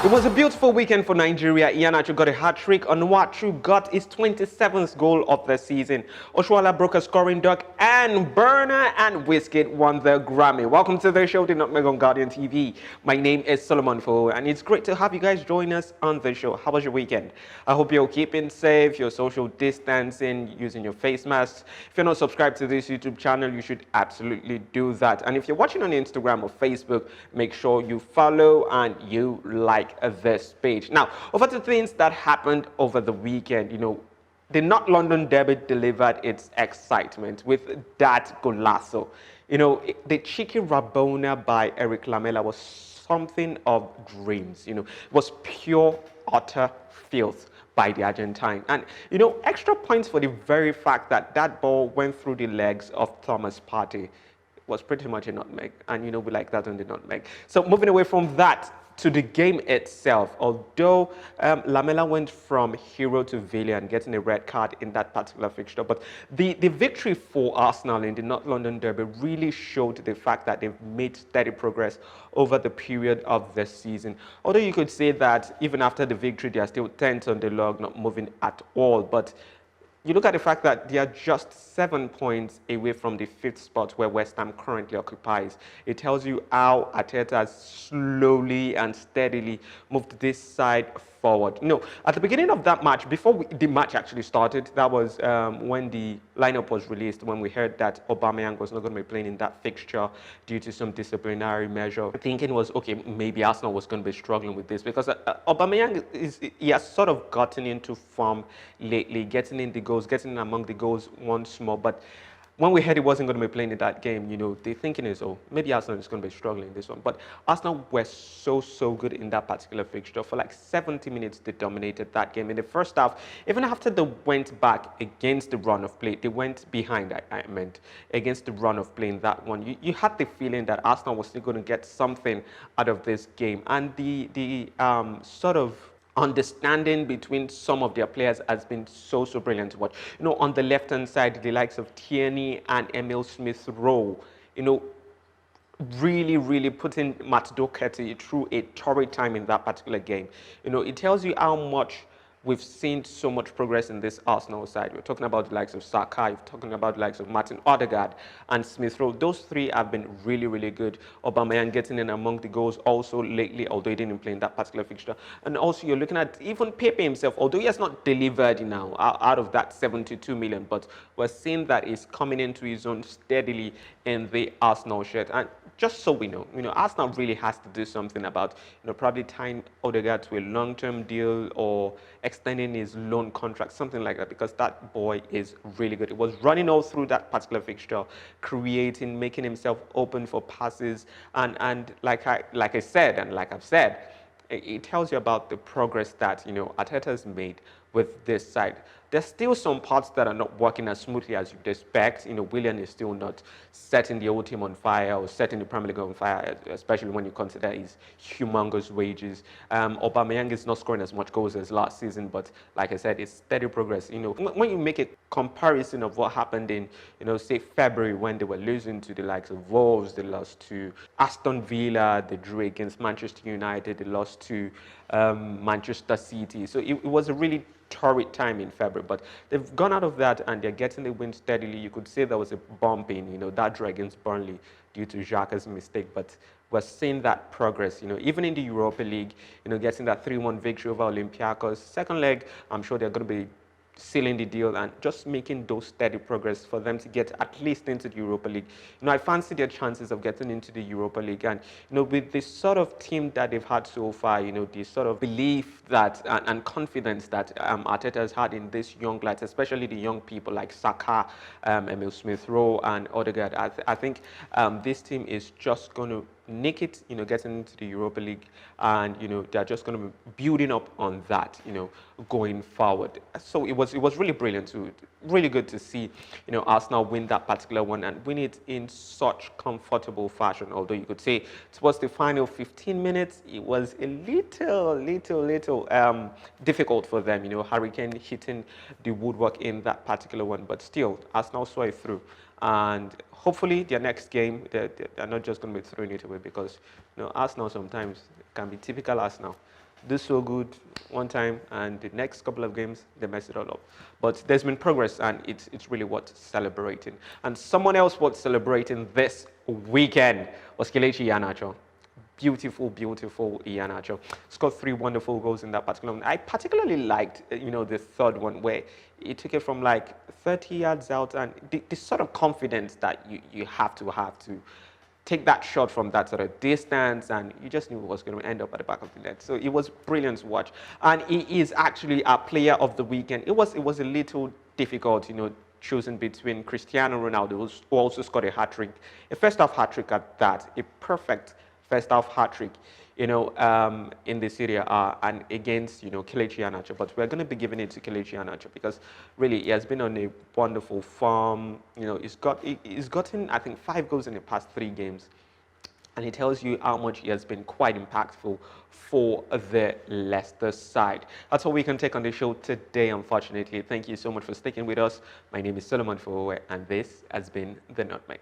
It was a beautiful weekend for Nigeria. Iheanacho got a hat-trick. Onuachu got his 27th goal of the season. Oshuala broke a scoring duck, and Burner and Wizkid won the Grammy. Welcome to the show, the Nutmeg on Guardian TV. My name is Solomon Fo, and it's great to have you guys join us on the show. How was your weekend? I hope you're keeping safe, you're social distancing, using your face masks. If you're not subscribed to this YouTube channel, you should absolutely do that. And if you're watching on Instagram or Facebook, make sure you follow and you like this page. Now, over to things that happened over the weekend. The North London Derby delivered its excitement with that golazo. The cheeky Rabona by Eric Lamela was something of dreams. It was pure, utter filth by the Argentine. And, extra points for the very fact that that ball went through the legs of Thomas Partey was pretty much a nutmeg. And, we like that on the nutmeg. So moving away from that, to the game itself, although Lamela went from hero to villain, getting a red card in that particular fixture, but the victory for Arsenal in the North London Derby really showed the fact that they've made steady progress over the period of the season. Although you could say that even after the victory, they are still 10th on the log, not moving at all, but you look at the fact that they are just 7 points away from the 5th spot where West Ham currently occupies. It tells you how Arteta has slowly and steadily moved this side forward. At the beginning of that match, before the match actually started, that was when the lineup was released, when we heard that Aubameyang was not going to be playing in that fixture due to some disciplinary measure. Thinking was, okay, maybe Arsenal was going to be struggling with this because Aubameyang he has sort of gotten into form lately, getting in the goals, getting in among the goals once more. But when we heard he wasn't going to be playing in that game, the thinking is, oh, maybe Arsenal is going to be struggling in this one. But Arsenal were so good in that particular fixture. For like 70 minutes, they dominated that game. In the first half, even after they went back against the run of play, they went behind, I meant, against the run of play in that one. You had the feeling that Arsenal was still going to get something out of this game. And the sort of understanding between some of their players has been so brilliant to watch. On the left-hand side, the likes of Tierney and Emil Smith-Rowe, really putting Matt Doherty through a torrid time in that particular game. It tells you how much we've seen so much progress in this Arsenal side. We're talking about the likes of Saka, we're talking about the likes of Martin Odegaard and Smith-Rowe. Those three have been really good. Aubameyang getting in among the goals also lately, although he didn't play in that particular fixture. And also you're looking at even Pepe himself, although he has not delivered now out of that 72 million, but we're seeing that he's coming into his own steadily in the Arsenal shirt. And just so we know, Arsenal really has to do something about, probably tying Odegaard to a long-term deal or extending his loan contract, something like that, because that boy is really good. It was running all through that particular fixture, creating, making himself open for passes, and like I said, and like I've said, it tells you about the progress that Arteta's made with this side. There's still some parts that are not working as smoothly as you'd expect. Willian is still not setting the whole team on fire or setting the Premier League on fire, especially when you consider his humongous wages. Aubameyang is not scoring as much goals as last season, but like I said, it's steady progress. When you make a comparison of what happened in, say February when they were losing to the likes of Wolves, they lost to Aston Villa, they drew against Manchester United, they lost to Manchester City. So it was a really torrid time in February, but they've gone out of that and they're getting the win steadily. You could say there was a bump in, that draw against Burnley due to Xhaka's mistake, but we're seeing that progress, even in the Europa League, getting that 3-1 victory over Olympiacos. Second leg, I'm sure they're going to be sealing the deal and just making those steady progress for them to get at least into the Europa League. I fancy their chances of getting into the Europa League, and with the sort of team that they've had so far, the sort of belief that and confidence that Arteta has had in this young lads, especially the young people like Saka, Emil Smith-Rowe and Odegaard. I think this team is just going to nick it, getting into the Europa League, and they're just going to be building up on that, going forward. So it was really brilliant really good to see, Arsenal win that particular one and win it in such comfortable fashion. Although you could say towards the final 15 minutes, it was a little difficult for them. Harry Kane hitting the woodwork in that particular one, but still, Arsenal saw it through. And hopefully their next game, they're not just going to be throwing it away, because Arsenal sometimes can be typical Arsenal. do so good one time, and the next couple of games they mess it all up. But there's been progress, and it's really worth celebrating. And someone else worth celebrating this weekend was Kelechi Iheanacho. Beautiful, beautiful Iheanacho. Scored 3 wonderful goals in that particular one. I particularly liked, the third one where he took it from like 30 yards out, and the sort of confidence that you have to take that shot from that sort of distance, and you just knew it was going to end up at the back of the net. So it was brilliant to watch, and he is actually our player of the weekend. It was a little difficult, choosing between Cristiano Ronaldo, who also scored a hat-trick, a first-half hat-trick at that, a perfect first-half hat-trick, in the Serie A, and against, Kelechi Iheanacho. But we're going to be giving it to Kelechi Iheanacho because really he has been on a wonderful form. He's gotten, I think, 5 goals in the past 3 games. And it tells you how much he has been quite impactful for the Leicester side. That's all we can take on the show today, unfortunately. Thank you so much for sticking with us. My name is Solomon Fowe, and this has been The Nutmeg.